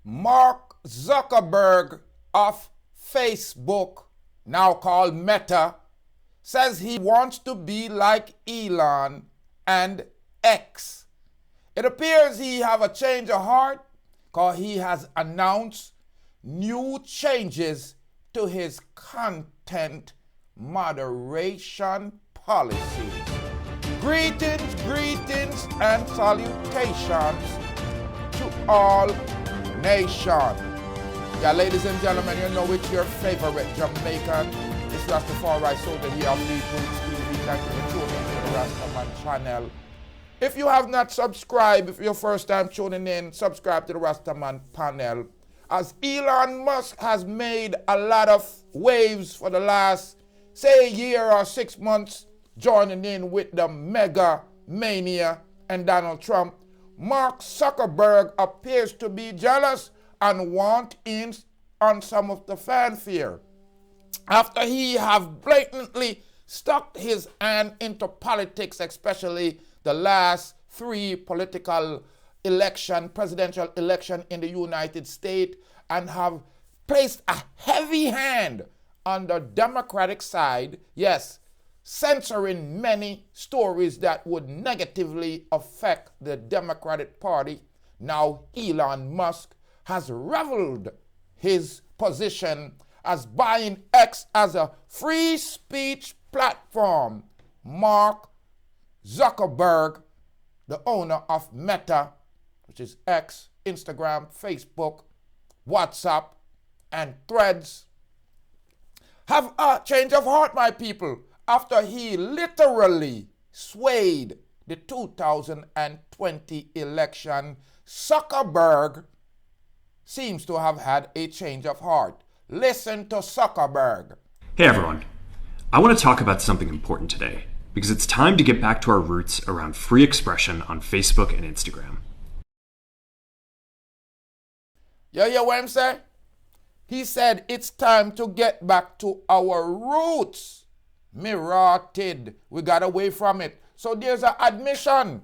Mark Zuckerberg of Facebook, now called Meta, says he wants to be like Elon and X. It appears he have a change of heart because he has announced new changes to his content moderation policy. Greetings and salutations to all nations. Yeah, ladies and gentlemen, you know it's your favorite Jamaican. It's Rastafari soldier here on Deeproots TV. Thank you for tuning into the Rastaman channel. If you have not subscribed, if you're first time tuning in, subscribe to the Rastaman panel. As Elon Musk has made a lot of waves for the last, say, year or 6 months, joining in with the mega mania and Donald Trump, Mark Zuckerberg appears to be jealous and want in on some of the fanfare. After he have blatantly stuck his hand into politics, especially the last 3 presidential election in the United States, and have placed a heavy hand on the Democratic side, yes, censoring many stories that would negatively affect the Democratic Party. Now Elon Musk has revealed his position as buying X as a free speech platform. Mark Zuckerberg, the owner of Meta, which is X, Instagram, Facebook, WhatsApp, and Threads, have a change of heart, my people, after he literally swayed the 2020 election. Zuckerberg seems to have had a change of heart. Listen to Zuckerberg. Hey everyone, I want to talk about something important today because it's time to get back to our roots around free expression on Facebook and Instagram. You hear what I'm saying? He said it's time to get back to our roots. Me rotted. We got away from it. So there's an admission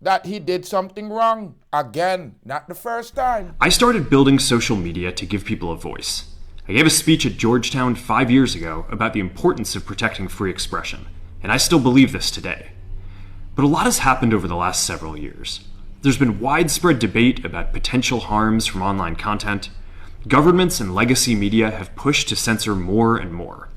that he did something wrong. Again, not the first time. I started building social media to give people a voice. I gave a speech at Georgetown 5 years ago about the importance of protecting free expression, and I still believe this today. But a lot has happened over the last several years. There's been widespread debate about potential harms from online content. Governments and legacy media have pushed to censor more and more.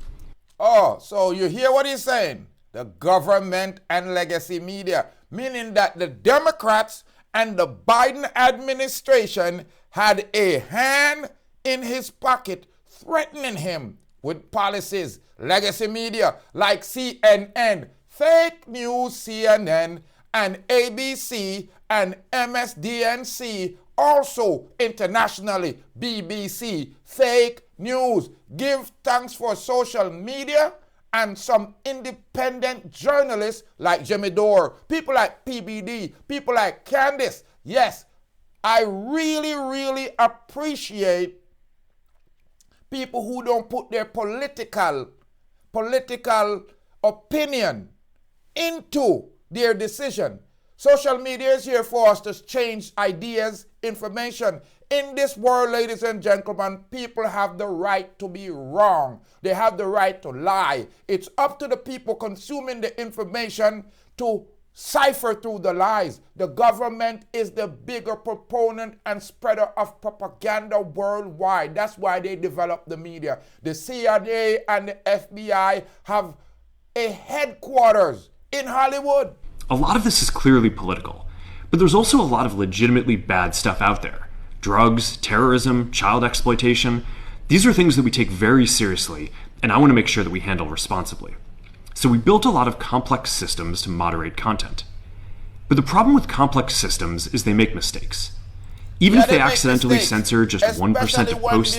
Oh, so you hear what he's saying? The government and legacy media, meaning that the Democrats and the Biden administration had a hand in his pocket threatening him with policies. Legacy media like CNN, fake news CNN, and ABC and MSDNC, also internationally BBC, fake news. Give thanks for social media and some independent journalists like Jimmy Dore, people like PBD, people like Candace. Yes, I really appreciate people who don't put their political opinion into their decision. Social media is here for us to change ideas, information. In this world, ladies and gentlemen, people have the right to be wrong. They have the right to lie. It's up to the people consuming the information to cipher through the lies. The government is the bigger proponent and spreader of propaganda worldwide. That's why they developed the media. The CIA and the FBI have a headquarters in Hollywood. A lot of this is clearly political, but there's also a lot of legitimately bad stuff out there. Drugs, terrorism, child exploitation. These are things that we take very seriously, and I want to make sure that we handle responsibly. So we built a lot of complex systems to moderate content. But the problem with complex systems is they make mistakes. Even if they accidentally censor just 1% of posts,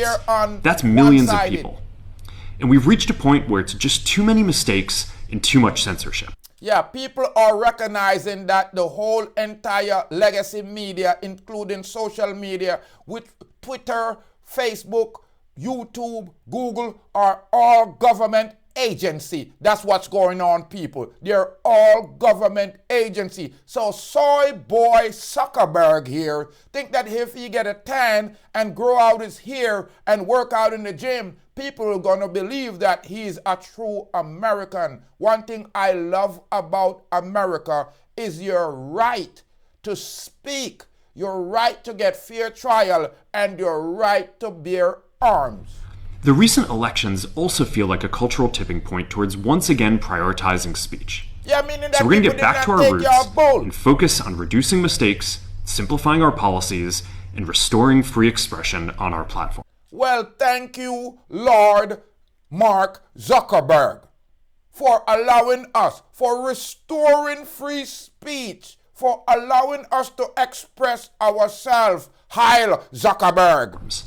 that's millions of people. And we've reached a point where it's just too many mistakes and too much censorship. Yeah, people are recognizing that the whole entire legacy media, including social media, with Twitter, Facebook, YouTube, Google, are all government agency. That's what's going on, people. They're all government agency. So soy boy Zuckerberg here think that if he get a tan and grow out his hair and work out in the gym, people are going to believe that he's a true American. One thing I love about America is your right to speak, your right to get fair trial, and your right to bear arms. The recent elections also feel like a cultural tipping point towards once again prioritizing speech. Yeah, meaning that So we're going to get back to our roots and and focus on reducing mistakes, simplifying our policies, and restoring free expression on our platform. Well, thank you, Lord Mark Zuckerberg, for allowing us, for restoring free speech, for allowing us to express ourselves. Heil Zuckerberg.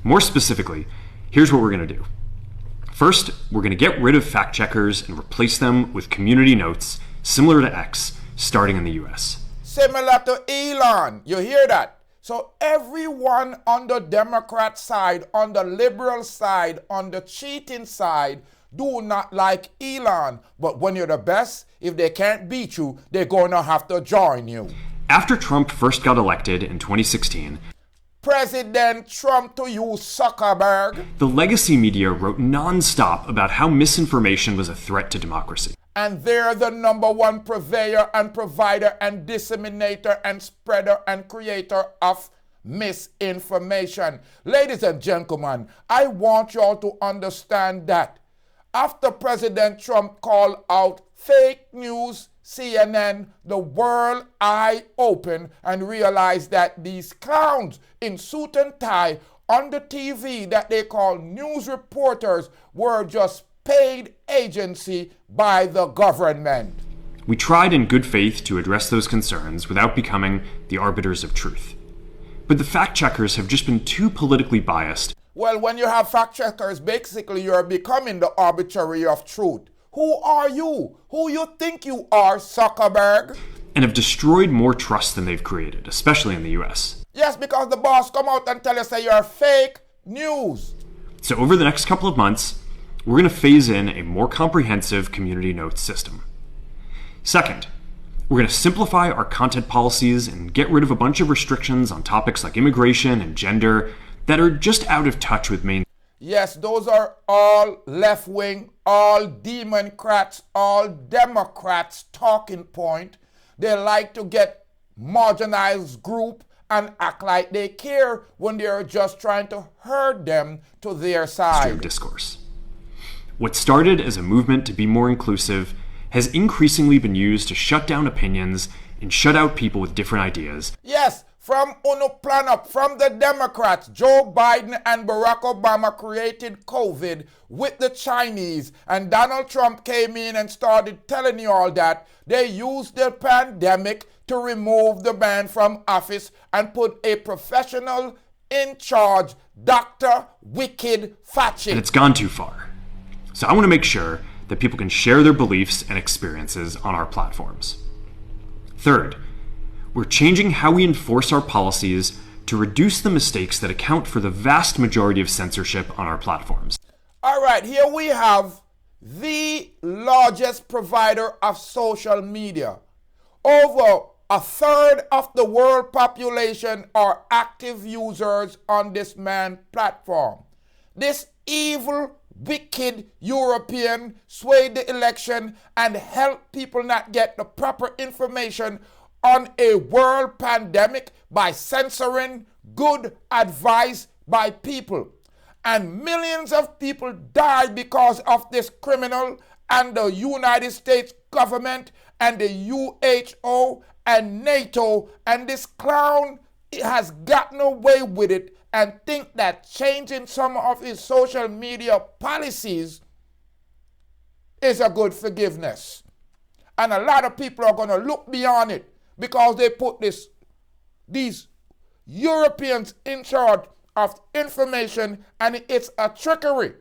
More specifically, here's what we're going to do. First, we're going to get rid of fact checkers and replace them with community notes similar to X, starting in the US. Similar to Elon. You hear that? So everyone on the Democrat side, on the liberal side, on the cheating side, do not like Elon. But when you're the best, if they can't beat you, they're going to have to join you. After Trump first got elected in 2016, President Trump to you, Zuckerberg. The legacy media wrote nonstop about how misinformation was a threat to democracy. And they're the number one purveyor and provider and disseminator and spreader and creator of misinformation. Ladies and gentlemen, I want y'all to understand that after President Trump called out fake news, CNN, the world eye opened and realized that these clowns in suit and tie on the TV that they call news reporters were just paid agency by the government. We tried in good faith to address those concerns without becoming the arbiters of truth. But the fact checkers have just been too politically biased. Well, when you have fact checkers, basically you're becoming the arbiter of truth. Who are you? Who you think you are, Zuckerberg? And have destroyed more trust than they've created, especially in the US. Yes, because the boss come out and tell you say you're fake news. So over the next couple of months, we're going to phase in a more comprehensive community notes system. Second, we're going to simplify our content policies and get rid of a bunch of restrictions on topics like immigration and gender that are just out of touch with mainstream. Yes, those are all left-wing, all Democrats, all Democrats talking point. They like to get marginalized group and act like they care when they're just trying to herd them to their side. Discourse. What started as a movement to be more inclusive has increasingly been used to shut down opinions and shut out people with different ideas. Yes, from Uno Plan Up, from the Democrats, Joe Biden and Barack Obama created COVID with the Chinese, and Donald Trump came in and started telling you all that they used the pandemic to remove the man from office and put a professional in charge, Dr. Wicked Fauci. And it's gone too far. So I want to make sure that people can share their beliefs and experiences on our platforms. Third, we're changing how we enforce our policies to reduce the mistakes that account for the vast majority of censorship on our platforms. All right, here we have the largest provider of social media. Over a third of the world population are active users on this man platform. This evil, wicked European swayed the election and helped people not get the proper information on a world pandemic by censoring good advice by people. And millions of people died because of this criminal, and the United States government and the WHO and NATO and this clown has gotten away with it and think that changing some of his social media policies is a good forgiveness. And a lot of people are going to look beyond it because they put these Europeans in charge of information, and it's a trickery.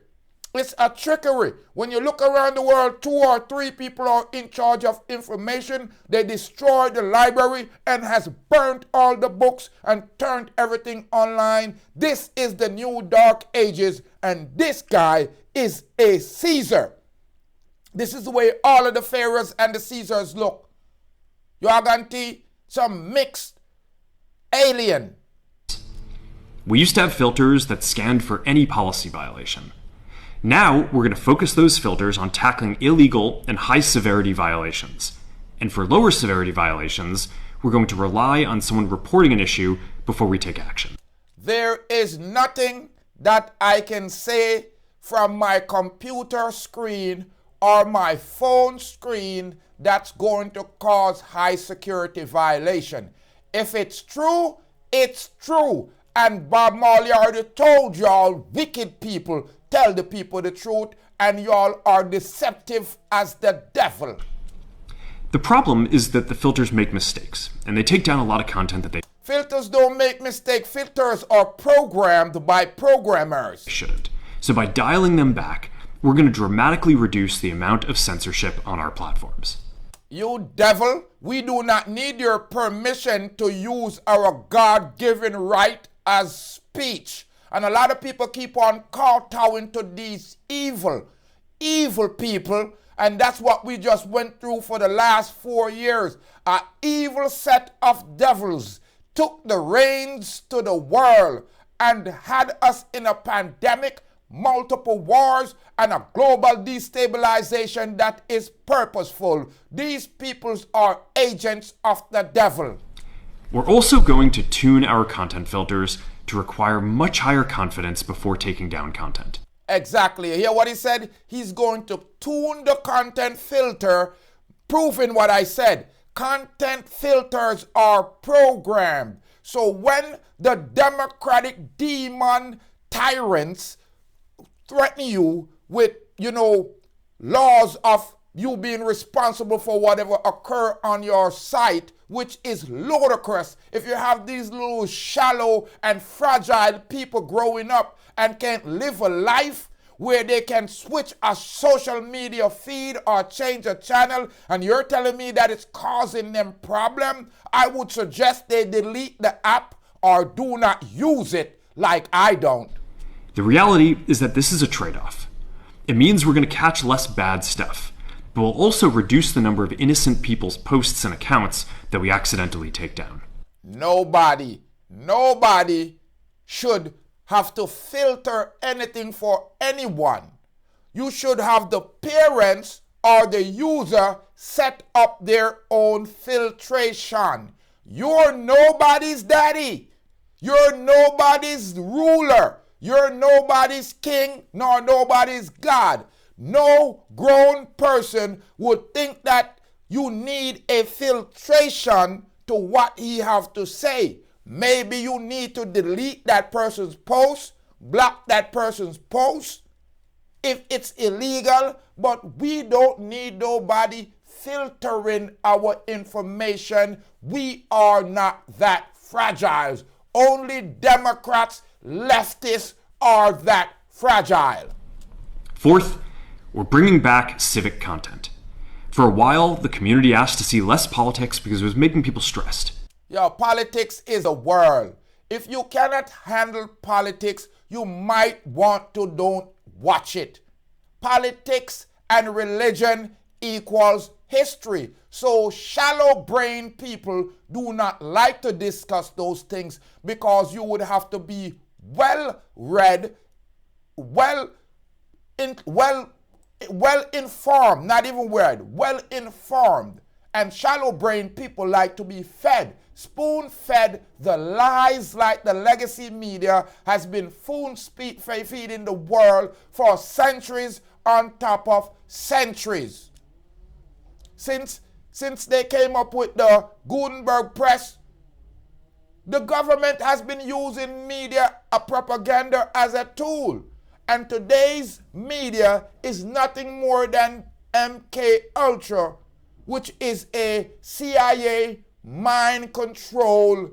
It's a trickery. When you look around the world, 2 or 3 people are in charge of information. They destroyed the library and has burnt all the books and turned everything online. This is the new dark ages, and this guy is a Caesar. This is the way all of the pharaohs and the Caesars look. You are going to see some mixed alien. We used to have filters that scanned for any policy violation. Now, we're going to focus those filters on tackling illegal and high-severity violations. And for lower severity violations, we're going to rely on someone reporting an issue before we take action. There is nothing that I can say from my computer screen or my phone screen that's going to cause high security violation. If it's true, it's true. And Bob Marley already told y'all, wicked people, tell the people the truth, and y'all are deceptive as the devil. The problem is that the filters make mistakes, and they take down a lot of content that they Filters don't make mistakes. Filters are programmed by programmers. shouldn't. So by dialing them back, we're going to dramatically reduce the amount of censorship on our platforms. You devil, we do not need your permission to use our God-given right as speech. And a lot of people keep on kowtowing to these evil people. And that's what we just went through for the last 4 years. An evil set of devils took the reins to the world and had us in a pandemic, multiple wars, and a global destabilization that is purposeful. These peoples are agents of the devil. We're also going to tune our content filters to require much higher confidence before taking down content. Exactly. You hear what he said? He's going to tune the content filter, proving what I said. Content filters are programmed. So when the democratic demon tyrants threaten you with, laws of you being responsible for whatever occur on your site, which is ludicrous. If you have these little shallow and fragile people growing up and can't live a life where they can switch a social media feed or change a channel, and you're telling me that it's causing them problem, I would suggest they delete the app or do not use it like I don't. The reality is that this is a trade-off. It means we're going to catch less bad stuff, but we'll also reduce the number of innocent people's posts and accounts that we accidentally take down. Nobody should have to filter anything for anyone. You should have the parents or the user set up their own filtration. You're nobody's daddy. You're nobody's ruler. You're nobody's king nor nobody's God. No grown person would think that you need a filtration to what he have to say. Maybe you need to delete that person's post, block that person's post if it's illegal, but we don't need nobody filtering our information. We are not that fragile. Only Democrats, leftists are that fragile. Fourth, we're bringing back civic content. For a while, the community asked to see less politics because it was making people stressed. Politics is a world. If you cannot handle politics, you might want to don't watch it. Politics and religion equals history. So shallow-brained people do not like to discuss those things because you would have to be well-read, well-informed, not even read, well-informed. And shallow-brained people like to be fed, spoon-fed the lies like the legacy media has been feeding the world for centuries on top of centuries. Since they came up with the Gutenberg press, the government has been using media, propaganda as a tool. And today's media is nothing more than MK Ultra, which is a CIA mind control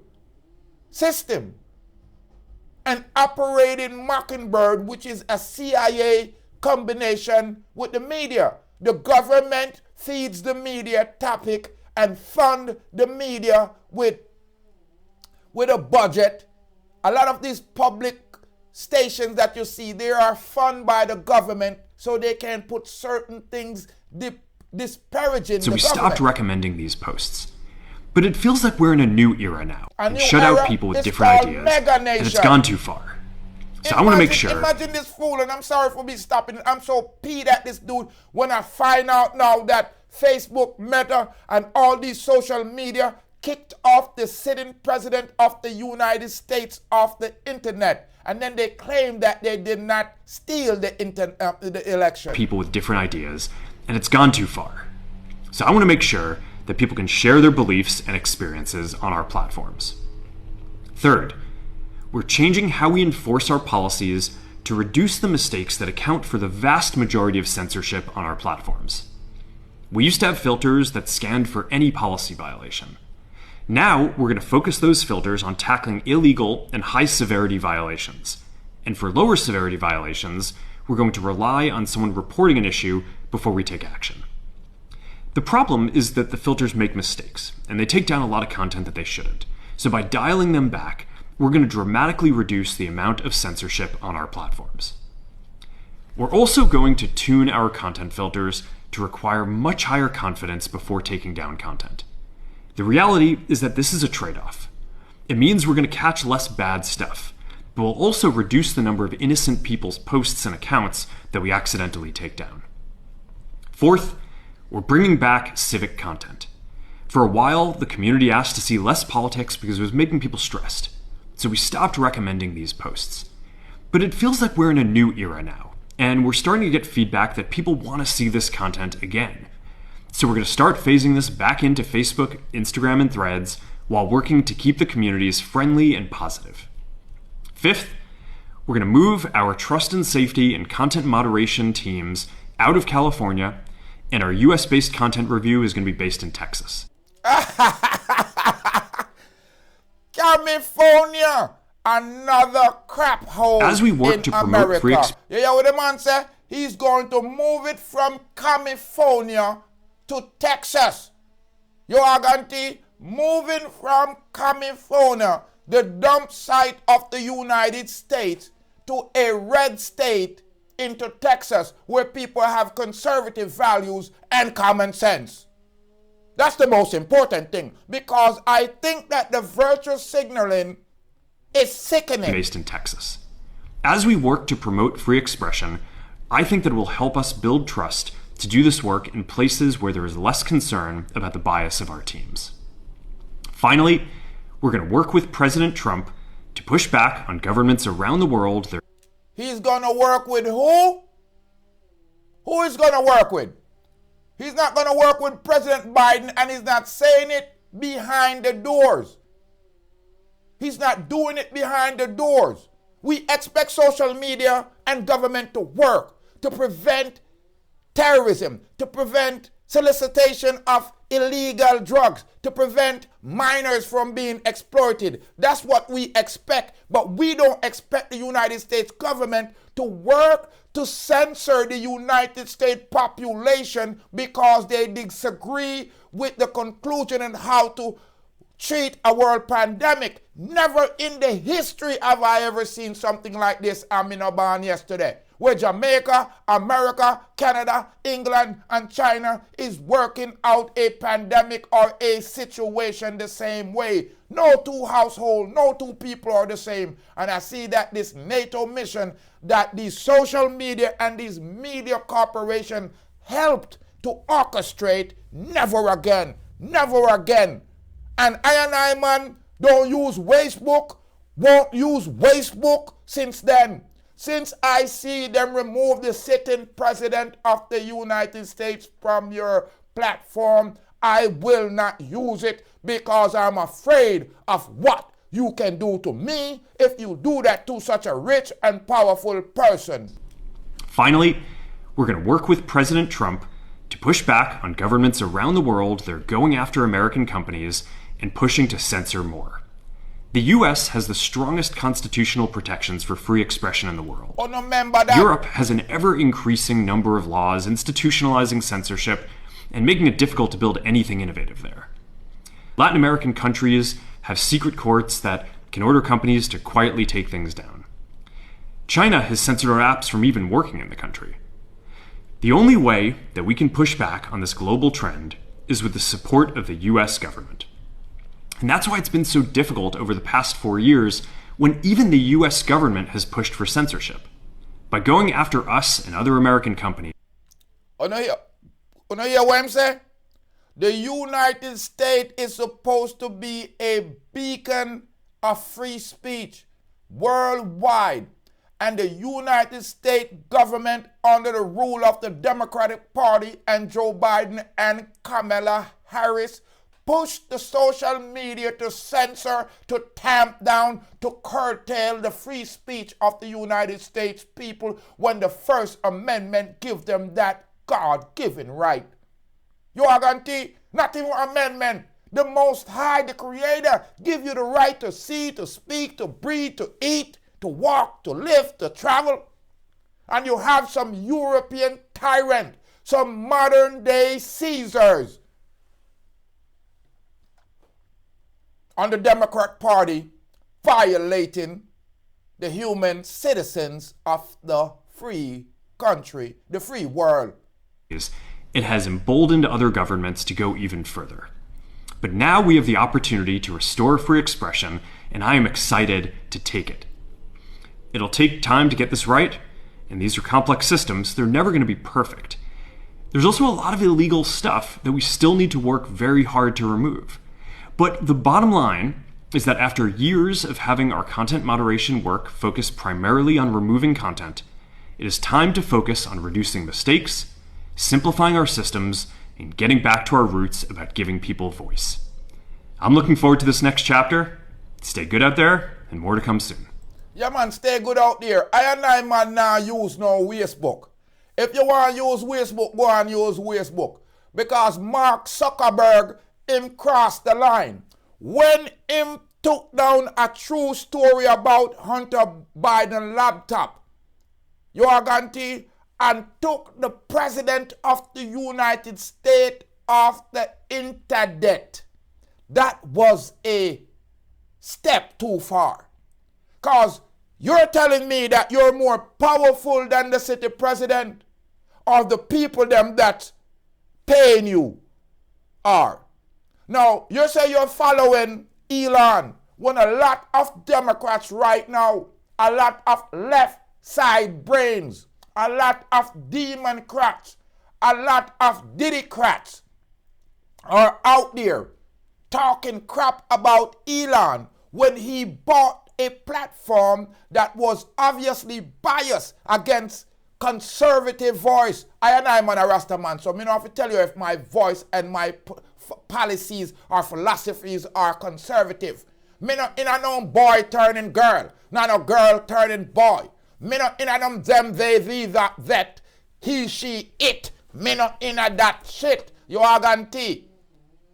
system. And Operating Mockingbird, which is a CIA combination with the media. The government feeds the media topic and fund the media with a budget. A lot of these public stations that you see, they are funded by the government so they can put certain things disparaging So the we government. stopped recommending these posts. But it feels like we're in a new era now, A and new shut era out people with is different called ideas, mega and it's nation. gone too far. So I want to make sure. Imagine this fool, and I'm sorry for me stopping. I'm so peeved at this dude when I find out now that Facebook, Meta, and all these social media kicked off the sitting president of the United States off the internet. And then they claim that they did not steal the election. People with different ideas, and it's gone too far. So I want to make sure that people can share their beliefs and experiences on our platforms. Third, we're changing how we enforce our policies to reduce the mistakes that account for the vast majority of censorship on our platforms. We used to have filters that scanned for any policy violation. Now, we're going to focus those filters on tackling illegal and high-severity violations. And for lower severity violations, we're going to rely on someone reporting an issue before we take action. The problem is that the filters make mistakes, and they take down a lot of content that they shouldn't. So by dialing them back, we're going to dramatically reduce the amount of censorship on our platforms. We're also going to tune our content filters to require much higher confidence before taking down content. The reality is that this is a trade-off. It means we're going to catch less bad stuff, but we'll also reduce the number of innocent people's posts and accounts that we accidentally take down. Fourth, we're bringing back civic content. For a while, the community asked to see less politics because it was making people stressed, so we stopped recommending these posts. But it feels like we're in a new era now, and we're starting to get feedback that people want to see this content again. So we're going to start phasing this back into Facebook, Instagram, and Threads while working to keep the communities friendly and positive. Fifth, we're going to move our trust and safety and content moderation teams out of California, and our US-based content review is going to be based in Texas. California, another crap hole. As we work in to promote America. free You hear what the man said? He's going to move it from California to Texas. You are going to moving from California, the dump site of the United States, to a red state into Texas, where people have conservative values and common sense. That's the most important thing, because I think that the virtual signaling is sickening. Based in Texas. As we work to promote free expression, I think that it will help us build trust to do this work in places where there is less concern about the bias of our teams. Finally, we're going to work with President Trump to push back on governments around the world. He's going to work with who? Who is going to work with? He's not going to work with President Biden, and he's not saying it behind the doors. He's not doing it behind the doors. We expect social media and government to work to prevent terrorism, to prevent solicitation of illegal drugs, to prevent minors from being exploited. That's what we expect. But we don't expect the United States government to work to censor the United States population because they disagree with the conclusion on how to treat a world pandemic. Never in the history have I ever seen something like this. I'm in a barn yesterday, where Jamaica, America, Canada, England, and China is working out a pandemic or a situation the same way. No two households, no two people are the same. And I see that this NATO mission that these social media and these media corporations helped to orchestrate, never again, never again. And I man don't use Facebook, won't use Facebook since then. Since I see them remove the sitting president of the United States from your platform, I will not use it because I'm afraid of what you can do to me if you do that to such a rich and powerful person. Finally, we're going to work with President Trump to push back on governments around the world that are going after American companies and pushing to censor more. The US has the strongest constitutional protections for free expression in the world. Oh, no, remember that. Europe has an ever-increasing number of laws institutionalizing censorship and making it difficult to build anything innovative there. Latin American countries have secret courts that can order companies to quietly take things down. China has censored our apps from even working in the country. The only way that we can push back on this global trend is with the support of the US government. And that's why it's been so difficult over the past 4 years when even the US government has pushed for censorship. By going after us and other American companies. You know what I'm saying? The United States is supposed to be a beacon of free speech worldwide. And the United States government, under the rule of the Democratic Party and Joe Biden and Kamala Harris, pushed the social media to censor, to tamp down, to curtail the free speech of the United States people when the First Amendment gives them that God-given right. You are going to not even amendment. The Most High, the Creator, give you the right to see, to speak, to breathe, to eat, to walk, to live, to travel. And you have some European tyrant, some modern day Caesars on the Democrat Party violating the human citizens of the free country, the free world. It has emboldened other governments to go even further. But now we have the opportunity to restore free expression, and I am excited to take it. It'll take time to get this right, and these are complex systems. They're never going to be perfect. There's also a lot of illegal stuff that we still need to work very hard to remove. But the bottom line is that after years of having our content moderation work focus primarily on removing content, it is time to focus on reducing mistakes, simplifying our systems, and getting back to our roots about giving people voice. I'm looking forward to this next chapter. Stay good out there, and more to come soon. Yeah, man, stay good out there. I and I, man, now use no Facebook. If you want to use Facebook, go and use Facebook. Because Mark Zuckerberg, him crossed the line. When him took down a true story about Hunter Biden laptop, you are going to, and took the president of the United States off the internet. That was a step too far. Because you're telling me that you're more powerful than the city president or the people them that paying you are. Now, you say you're following Elon when a lot of Democrats right now, a lot of left side brains, a lot of Democrats, a lot of Diddycrats are out there talking crap about Elon when he bought a platform that was obviously biased against conservative voice. I am a Rasta man, so I don't have to tell you if my voice and my policies or philosophies are conservative. Me not in a no boy turning girl, not a girl turning boy. Me not in a them, they, thee, that, he, she, it. Me not in a that shit. You are guarantee.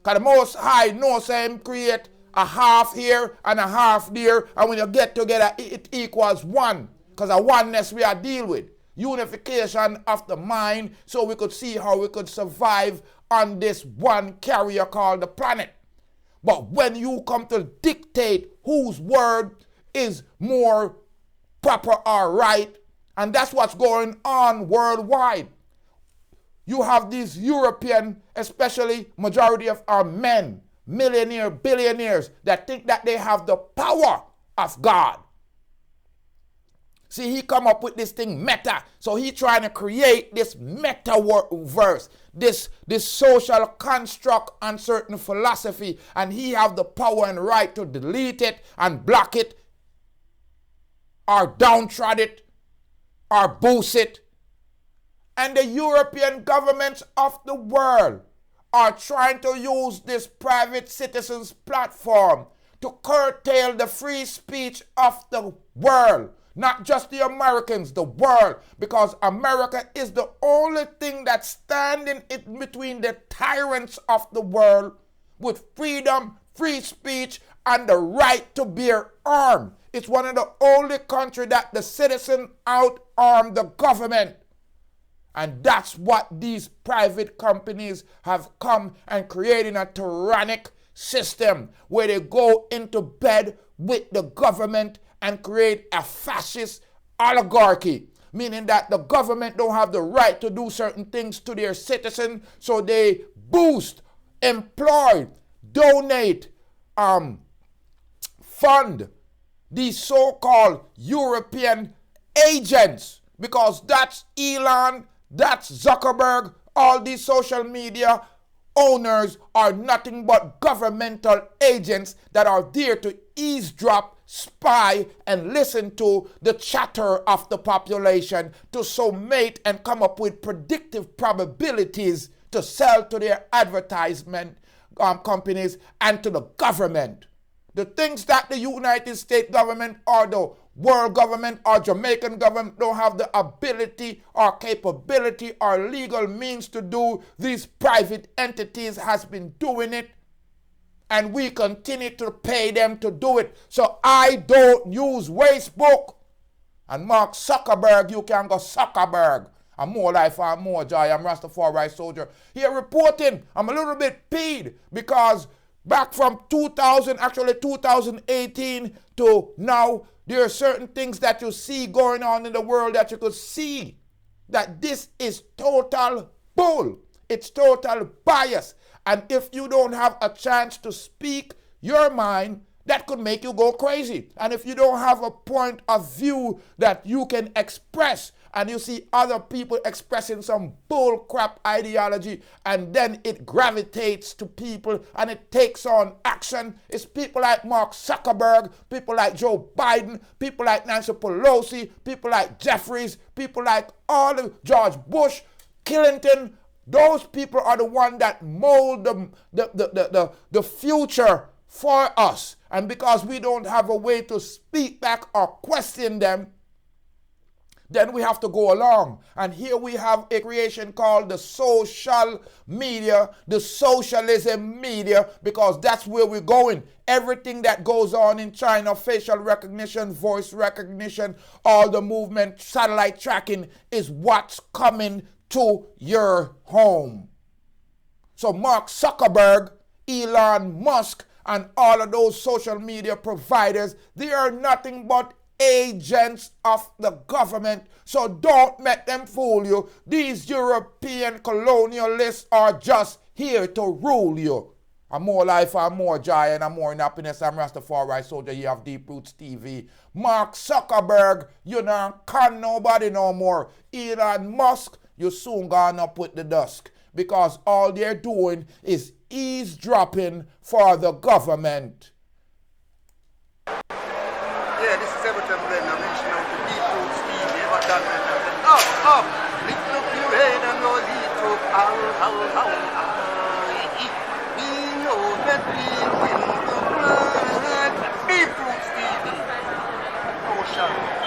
Because the Most High knows him create a half here and a half there, and when you get together, it equals one. Because a oneness we are deal with. Unification of the mind, so we could see how we could survive on this one carrier called the planet. But when you come to dictate whose word is more proper or right, and that's what's going on worldwide. You have these European, especially majority of our men, millionaire, billionaires, that think that they have the power of God. See, he come up with this thing meta. So he trying to create this metaverse, this social construct and certain philosophy, and he have the power and right to delete it and block it or downtrod it or boost it. And the European governments of the world are trying to use this private citizens platform to curtail the free speech of the world. Not just the Americans, the world. Because America is the only thing that's standing in between the tyrants of the world with freedom, free speech, and the right to bear arms. It's one of the only countries that the citizen out-arm the government. And that's what these private companies have come and creating a tyrannic system where they go into bed with the government and create a fascist oligarchy meaning that the government don't have the right to do certain things to their citizens, so they boost, employ, donate, fund these so-called European agents, because that's Elon, that's Zuckerberg, all these social media owners are nothing but governmental agents that are there to eavesdrop, spy, and listen to the chatter of the population to summate and come up with predictive probabilities to sell to their advertisement companies and to the government. The things that the United States government or the world government or Jamaican government don't have the ability or capability or legal means to do, these private entities has been doing it, and we continue to pay them to do it. So I don't use Facebook. And Mark Zuckerberg, you can go Zuckerberg. I'm more life, I'm more joy. I'm Rastafari soldier. Here reporting, I'm a little bit peed because back from 2018 to now, there are certain things that you see going on in the world that you could see that this is total bull. It's total bias. And if you don't have a chance to speak your mind, that could make you go crazy. And if you don't have a point of view that you can express, and you see other people expressing some bull crap ideology, and then it gravitates to people and it takes on action. It's people like Mark Zuckerberg, people like Joe Biden, people like Nancy Pelosi, people like Jeffries, people like all of George Bush, Clinton. Those people are the ones that mold the future for us. And because we don't have a way to speak back or question them, then we have to go along. And here we have a creation called the social media, the socialism media, because that's where we're going. Everything that goes on in China, facial recognition, voice recognition, all the movement, satellite tracking is what's coming to your home. So Mark Zuckerberg, Elon Musk, and all of those social media providers, they are nothing but agents of the government. So don't let them fool you. These European colonialists are just here to rule you. I'm more life, I'm more joy, and I'm more in happiness. I'm Rastafari soldier. You have Deeproots.tv. Mark Zuckerberg, you don't con nobody no more. Elon Musk, you soon gone up with the dusk, because all they're doing is eavesdropping for the government. Yeah, this is Everton Blend. I'm mentioning out the Deeprootstv. Lift up your head and go Deeproot. We know that we win the blood. Deeprootstv. No shall.